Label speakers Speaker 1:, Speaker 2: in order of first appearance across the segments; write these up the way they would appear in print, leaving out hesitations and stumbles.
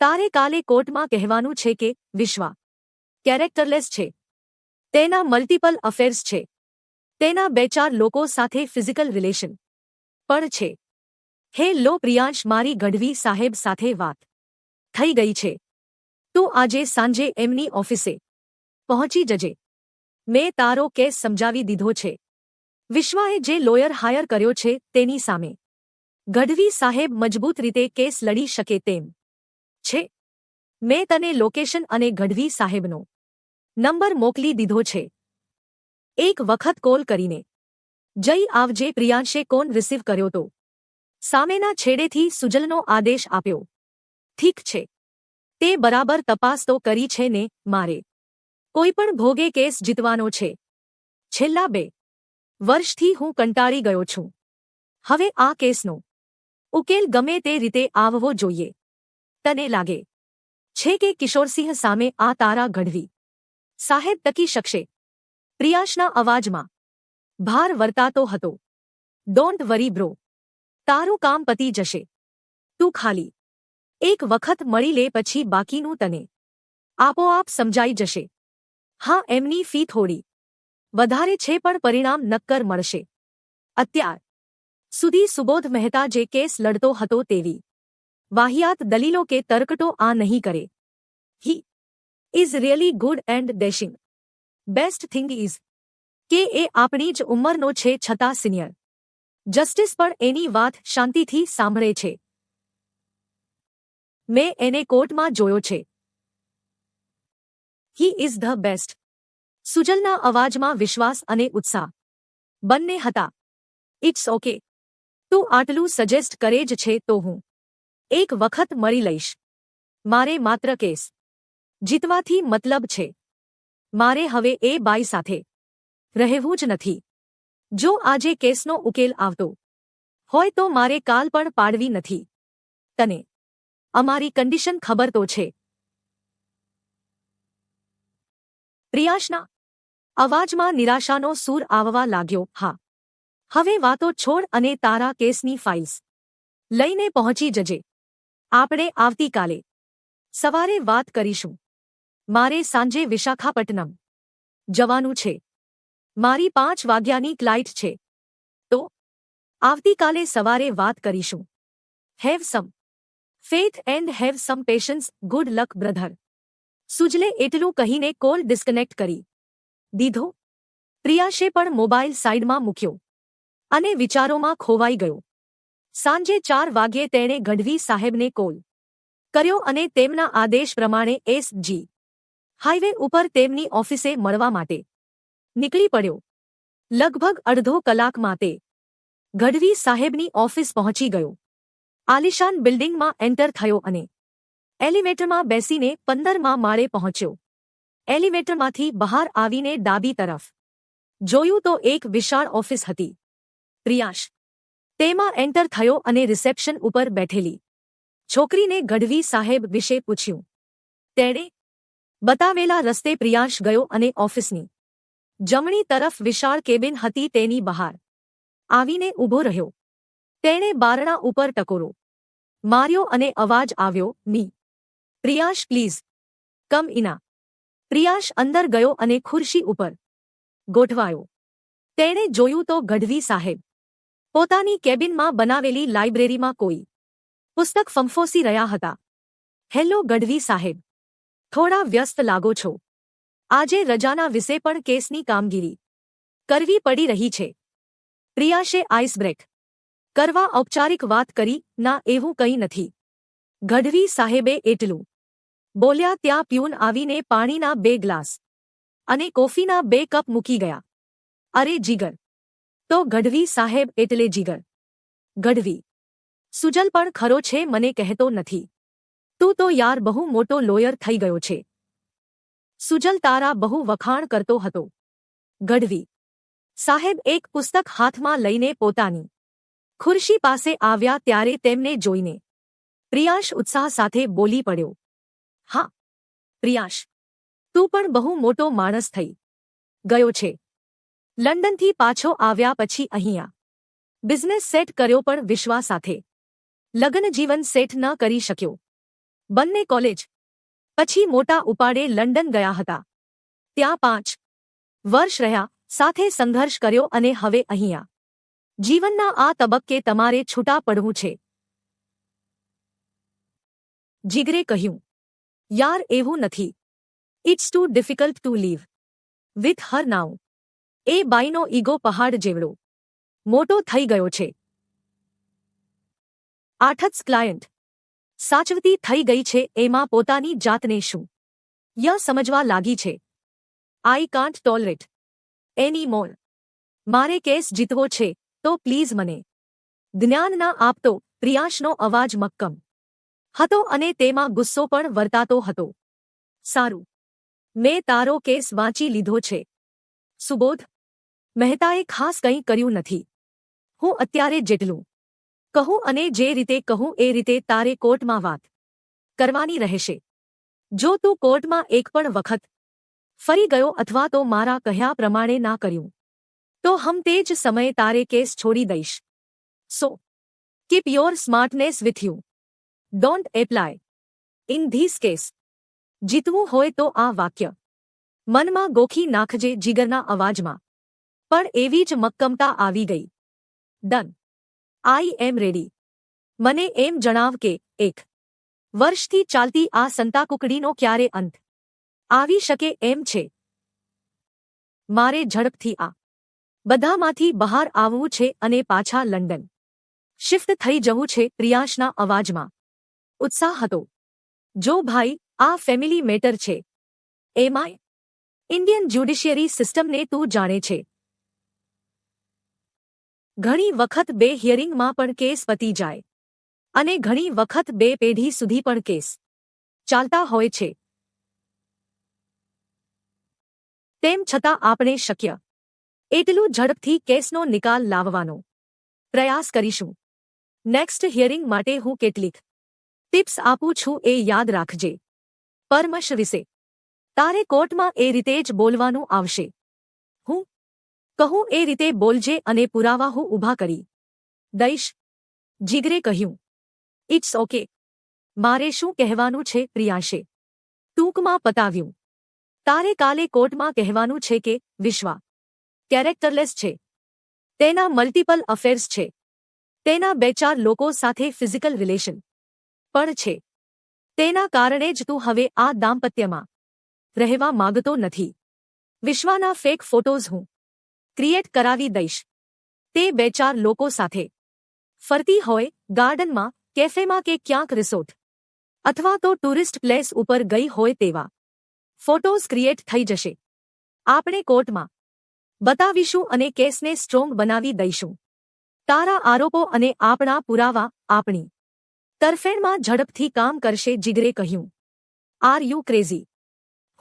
Speaker 1: તારે કાલે કોર્ટમાં કહેવાનું છે કે વિશ્વા કેરેક્ટરલેસ છે, તેના મલ્ટિપલ અફેર્સ છે, તેના 2-4 લોકો સાથે ફિઝિકલ રિલેશન પણ છે. હે લો પ્રિયાંશ, મારી ગઢવી સાહેબ સાથે વાત થઈ ગઈ છે. તું આજે સાંજે એમની ઓફિસે પહોંચી જજે. મેં તારો કેસ સમજાવી દીધો છે. વિશ્વાએ જે લોયર હાયર કર્યો છે તેની સામે ગઢવી સાહેબ મજબૂત રીતે કેસ લડી શકે તેમ છે. મેં તને લોકેશન અને ગઢવી સાહેબનો નંબર મોકલી દીધો છે. એક વખત કોલ કરીને જઈ આવજે. પ્રિયાંશે કોન રિસીવ કર્યો તો સામેના છેડેથી સુજલનો આદેશ આપ્યો. ઠીક છે, તે બરાબર તપાસ તો કરી છે ને. મારે કોઈપણ ભોગે કેસ જીતવાનો છે. છેલ્લા 2 વર્ષથી હું કંટાળી ગયો છું. હવે આ કેસનો ઉકેલ ગમે તે રીતે આવવો જોઈએ. તને લાગે છે કે કિશોરસિંહ સામે આ તારા ગઢવી સાહેબ ટકી શકશે? પ્રિયાંશના અવાજમાં ભાર વર્તાતો હતો. ડોન્ટ વરી બ્રો, તારું કામ પતી જશે. તું ખાલી એક વખત મળી લે, પછી બાકીનું તને આપોઆપ સમજાઈ જશે. હા, એમની ફી થોડી વધારે છે પણ પરિણામ નક્કર મળશે. અત્યાર સુધી સુબોધ મહેતા જે કેસ લડતો હતો તેવી વાહિયાત દલીલો કે તર્કટો આ નહીં કરે. He is really good and dashing. Best thing is કે એ આપણી જ ઉંમરનો છે, છતાં સિનિયર જસ્ટિસ પણ એની વાત શાંતિથી સાંભળે છે. મેં એને કોર્ટમાં જોયો છે. He is the best. સુજલના અવાજમાં વિશ્વાસ અને ઉત્સાહ બંને હતા. ઇટ્સ ઓકે, તું આટલું સજેસ્ટ કરે જ છે તો હું એક વખત મળી લઈશ. મારે માત્ર કેસ જીતવાથી મતલબ છે. મારે હવે એ બાઈ સાથે રહેવું જ નથી. જો આજે કેસનો ઉકેલ આવતો હોય તો મારે કાલ પણ પાડવી નથી. તને અમારી કન્ડિશન ખબર તો છે. પ્રિયાંશના અવાજમાં નિરાશાનો સૂર આવવા લાગ્યો. હા, હવે વાતો છોડ અને તારા કેસની ફાઇલ્સ લઈને પહોંચી જજે. આપણે આવતીકાલે સવારે વાત કરીશું. મારે સાંજે વિશાખાપટ્ટનમ જવાનું છે. મારી 5 વાગ્યાની ફ્લાઇટ છે. તો આવતીકાલે સવારે વાત કરીશું. Have some faith and have some patience. Good luck brother. સુજલે એટલું કહીને કોલ ડિસ્કનેક્ટ કરી દીધો. પ્રિયાંશે પણ મોબાઈલ સાઈડમાં મૂક્યો અને વિચારોમાં ખોવાઈ ગયો. સાંજે 4 વાગ્યે તેણે ગઢવી સાહેબને કોલ કર્યો અને તેમના આદેશ પ્રમાણે એસ.જી. હાઈવે ઉપર તેમની ઓફિસે મળવા માટે નીકળી પડ્યો. લગભગ અડધો કલાકમાં તે ગઢવી સાહેબની ઓફિસ પહોંચી ગયો. આલિશાન બિલ્ડિંગમાં એન્ટર થયો અને એલિવેટરમાં બેસીને 15મા માળે પહોંચ્યો. એલિવેટરમાંથી બહાર આવીને ડાબી તરફ જોયું તો એક વિશાળ ઓફિસ હતી. પ્રિયાંશ તેમાં એન્ટર થયો અને રિસેપ્શન ઉપર બેઠેલી છોકરીને ગઢવી સાહેબ વિશે પૂછ્યું. તેણે બતાવેલા રસ્તે પ્રિયાંશ ગયો અને ઓફિસની જમણી તરફ વિશાળ કેબિન હતી તેની બહાર આવીને ઊભો રહ્યો. તેણે બારણા ઉપર ટકોરો માર્યો અને અવાજ આવ્યો, મી પ્રિયાંશ પ્લીઝ કમ ઇના. પ્રિયાંશ અંદર ગયો અને ખુરશી ઉપર ગોઠવાયો. તેણે જોયું તો ગઢવી સાહેબ પોતાની કેબિનમાં બનાવેલી લાઇબ્રેરીમાં કોઈ પુસ્તક ફંફોસી રહ્યા હતા. હેલો ગઢવી સાહેબ, થોડા વ્યસ્ત લાગો છો? આજે રજાના વિશે પણ કેસની કામગીરી કરવી પડી રહી છે. પ્રિયાંશે આઈસ બ્રેક કરવા ઔપચારિક વાત કરી. ના, એવું કંઈ નથી. ગઢવી સાહેબે એટલું બોલ્યા ત્યાં પ્યુન આવીને પાણીના 2 ગ્લાસ અને કોફીના 2 કપ મૂકી ગયા. અરે જીગર! તો ગઢવી સાહેબ એટલે જીગર. ગઢવી સુજલ પણ ખરો છે, મને કહેતો નથી. તું તો યાર બહુ મોટો લોયર થઈ ગયો છે. સુજલ તારા બહુ વખાણ કરતો હતો. ગઢવી સાહેબ એક પુસ્તક હાથમાં લઈને પોતાની ખુરશી પાસે આવ્યા ત્યારે તેમને જોઈને પ્રિયાંશ ઉત્સાહ સાથે બોલી પડ્યો. હા પ્રિયાંશ, તું પણ બહુ મોટો માણસ થઈ ગયો છે. લંડનથી પાછો આવ્યા પછી અહીંયા બિઝનેસ સેટ કર્યો પણ વિશ્વા સાથે લગ્ન જીવન સેટ ન કરી શક્યો. બંને કોલેજ પછી મોટા ઉપાડે લંડન ગયા હતા. ત્યાં 5 વર્ષ રહ્યા, સાથે સંઘર્ષ કર્યો અને હવે અહીંયા. જીવનના આ તબક્કે તમારે છૂટા પડવું છે. જીગરે કહ્યું, યાર એવું નથી. It's too difficult to leave with her now. એ બાઈનો ઈગો પહાડ જેવડો મોટો થઈ ગયો છે. આઠસ ક્લાયન્ટ સાચવતી થઈ ગઈ છે, એમાં પોતાની જાતને શું સમજવા લાગી છે. આઈ કાન્ટ ટોલરેટ એની મોર. મારે કેસ જીતવો છે, તો પ્લીઝ મને જ્ઞાન ના આપતો. પ્રિયાશનો અવાજ મક્કમ હતો અને તેમાં ગુસ્સો પણ વર્તાતો હતો. સારું, મેં તારો કેસ વાંચી લીધો છે. સુબોધ મહેતાએ ખાસ કંઈ કર્યું નથી. હું અત્યારે જેટલું કહું અને જે રીતે કહું એ રીતે તારે કોર્ટમાં વાત કરવાની રહેશે. જો તું કોર્ટમાં એક પણ વખત ફરી ગયો અથવા તો મારા કહ્યા પ્રમાણે ના કર્યું, તો હમ તે જ સમયે તારે કેસ છોડી દઈશ. So keep your smartness with you. Don't apply in this case. જીતવું હોય તો આ વાક્ય મનમાં ગોખી નાખજે. જીગરના અવાજમાં પણ એવી જ મક્કમતા આવી ગઈ. ડન. આઈ એમ રેડી. મને એમ જણાવ કે 1 વર્ષથી ચાલતી આ સંતાકુકડીનો ક્યારે અંત આવી શકે એમ છે. મારે ઝડપથી આ બધામાંથી બહાર આવવું છે અને પાછા લંડન શિફ્ટ થઈ જવું છે. પ્રિયાશના અવાજમાં ઉત્સાહ હતો. જો ભાઈ, આ ફેમિલી મેટર છે. એમાંય ઇન્ડિયન જ્યુડિશિયરી સિસ્ટમને તું જાણે છે. ઘણી વખત 2 હિયરિંગમાં પણ કેસ પતી જાય અને ઘણી વખત 2 પેઢી સુધી પણ કેસ ચાલતા હોય છે. તેમ છતાં આપણે શક્ય એટલું ઝડપથી કેસનો નિકાલ લાવવાનો પ્રયાસ કરીશું. નેક્સ્ટ હિયરિંગ માટે હું કેટલીક ટિપ્સ આપું છું, એ યાદ રાખજે. પરમશ વિશે તારે કોર્ટમાં એ રીતે જ બોલવાનું આવશે. હું કહું એ રીતે બોલજે અને પુરાવા હું ઊભા કરી દઈશ. જીગરે કહ્યું, ઇટ્સ ઓકે. મારે શું કહેવાનું છે? પ્રિયાશે ટૂંકમાં પતાવ્યું. તારે કાલે કોર્ટમાં કહેવાનું છે કે વિશ્વા કેરેક્ટરલેસ છે. તેના મલ્ટિપલ અફેર્સ છે. તેના 2-4 લોકો સાથે ફિઝિકલ રિલેશન પણ છે. તેના કારણે જ તું હવે આ દાંપત્યમાં રહેવા માંગતો નથી. વિશ્વાના ફેક ફોટોઝ હું ક્રિએટ કરાવી દઈશ. તે 2-4 લોકો સાથે ફરતી હોય, ગાર્ડનમાં, કેફેમાં કે ક્યાંક રિસોર્ટ અથવા તો ટુરિસ્ટ પ્લેસ ઉપર ગઈ હોય તેવા ફોટોઝ ક્રિએટ થઈ જશે. આપણે કોર્ટમાં બતાવીશું અને કેસને સ્ટ્રોંગ બનાવી દઈશું. તારા આરોપો અને આપણા પુરાવા આપણી તરફેણમાં ઝડપથી કામ કરશે. જીગરે કહ્યું, આર યુ ક્રેઝી?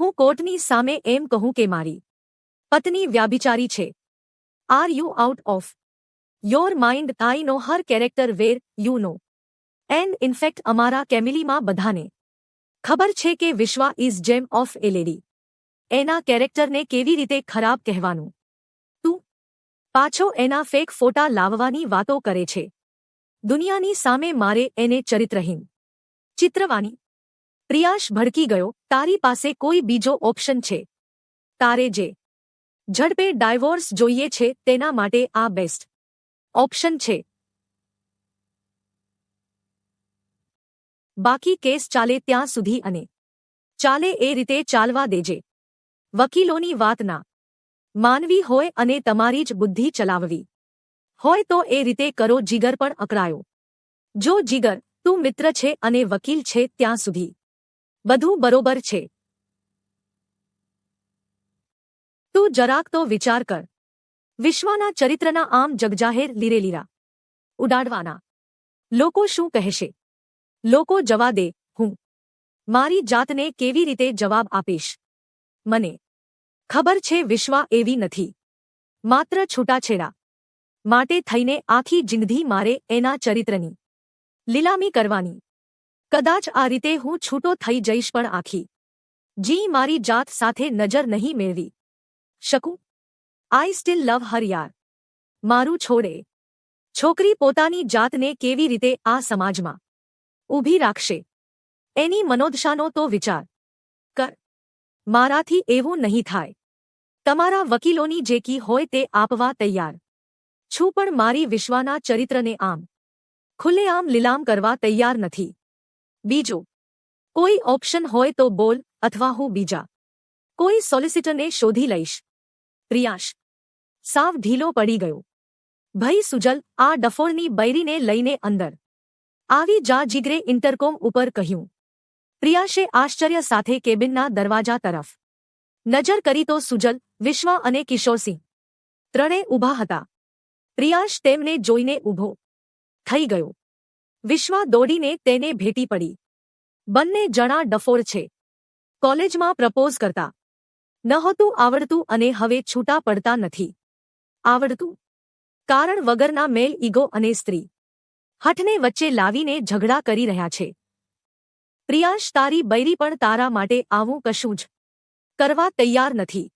Speaker 1: હું કોર્ટની સામે એમ કહું કે મારી પત્ની વ્યાભિચારી છે? Are you out of your mind? I know her character where you know. And in fact અમારા કેમિલીમાં બધાને ખબર છે કે Vishwa is gem of a lady. એના કેરેક્ટરને કેવી રીતે ખરાબ કહેવાનું? તું પાછો એના ફેક ફોટા લાવવાની વાતો કરે છે. દુનિયાની સામે મારે એને ચરિત્રહીન ચિત્રવાની. પ્રિયાશ ભડકી ગયો. તારી પાસે કોઈ બીજો ઓપ્શન છે? તારે જે ઝડપે ડાયવોર્સ જોઈએ છે તેના માટે આ બેસ્ટ ઓપ્શન છે. બાકી કેસ ચાલે ત્યાં સુધી અને ચાલે એ રીતે ચાલવા દેજે. વકીલોની વાત ના માનવી હોય અને તમારી જ બુદ્ધિ ચલાવવી હોય તો એ રીતે કરો. જીગર પણ અકળાયો. જો જીગર, તું મિત્ર છે અને વકીલ છે ત્યાં સુધી બધું બરોબર છે. તું જરાક તો વિચાર કર. વિશ્વાના ચરિત્રના આમ જગજાહેર લીરેલીરા ઉડાડવાના લોકો શું કહેશે? લોકો જવા દે. હું મારી જાતને કેવી રીતે જવાબ આપીશ? મને ખબર છે વિશ્વા એવી નથી. માત્ર છૂટાછેડા માટે થઈને આખી જિંદગી મારે એના ચરિત્રની લીલામી કરવાની. કદાચ આ રીતે હું છૂટો થઈ જઈશ પણ આખી જી મારી જાત સાથે નજર નહીં મેળવી શકું. આઈ સ્ટીલ લવ હર યાર. મારું છોડે. છોકરી પોતાની જાતને કેવી રીતે આ સમાજમાં ઊભી રાખશે? એની મનોદશાનો તો વિચાર કર. મારાથી એવું નહીં થાય. તમારા વકીલોની જે કી હોય તે આપવા તૈયાર છું, પણ મારી વિશ્વાના ચરિત્રને આમ ખુલ્લેઆમ લીલામ કરવા તૈયાર નથી. બીજો કોઈ ઓપ્શન હોય તો બોલ, અથવા હું બીજા કોઈ સોલિસિટરને શોધી લઈશ. પ્રિયાશ સાવ ઢીલો પડી ગયો. ભઈ સુજલ, આ ડફોળની બૈરીને લઈને અંદર આવી જા, જીગરે ઇન્ટરકોમ ઉપર કહ્યું. પ્રિયાશે આશ્ચર્ય સાથે કેબિનના દરવાજા તરફ નજર કરી તો સુજલ, વિશ્વા અને કિશોરસિંહ ત્રણે ઊભા હતા. પ્રિયાશ તેમને જોઈને ઊભો થઈ ગયો. વિશ્વા દોડીને તેને ભેટી પડી. બંને જણા ડફોળ છે. કોલેજમાં પ્રપોઝ કરતા નહોતું આવડતું અને હવે છૂટા પડતા નથી આવડતું. કારણ વગરના મેલ ઈગો અને સ્ત્રી હઠને વચ્ચે લાવીને ઝઘડા કરી રહ્યા છે. પ્રિયાશ, તારી બૈરી પણ તારા માટે આવું કશું જ કરવા તૈયાર નથી.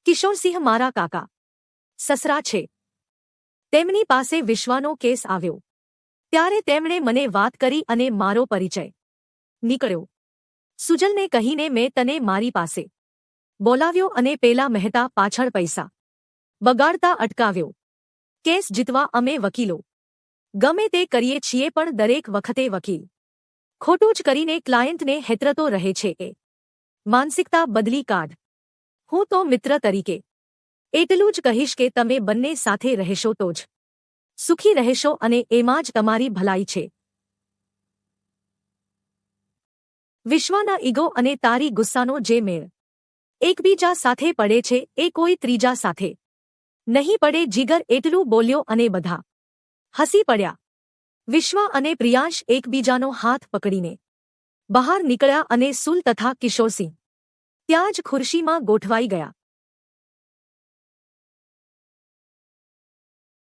Speaker 1: કિશોરસિંહ મારા કાકા સસરા છે. તેમની પાસે વિશ્વાનો કેસ આવ્યો ત્યારે તેમણે મને વાત કરી અને મારો પરિચય નીકળ્યો. સુજલને કહીને મેં તને મારી પાસે બોલાવ્યો અને પેલા મહેતા પાછળ પૈસા બગાડતા અટકાવ્યો. કેસ જીતવા અમે વકીલો ગમે તે કરીએ છીએ, પણ દરેક વખતે વકીલ ખોટું જ કરીને ક્લાયન્ટને હેતરતો રહે છે. એ માનસિકતા બદલી કાઢ. હું તો મિત્ર તરીકે એટલું જ કહીશ કે તમે બંને સાથે રહેશો તો જ સુખી રહેશો, અને એમાં જ તમારી ભલાઈ છે. વિશ્વાના ઈગો અને તારી ગુસ્સાનો જે મેળ એકબીજા સાથે પડે છે એ કોઈ ત્રીજા સાથે નહીં પડે. જીગર એટલું બોલ્યો અને બધા હસી પડ્યા. વિશ્વા અને પ્રિયાંશ એકબીજાનો હાથ પકડીને બહાર નીકળ્યા અને સુલ તથા કિશોરસિંહ ત્યાં જ ખુરશીમાં ગોઠવાઈ ગયા.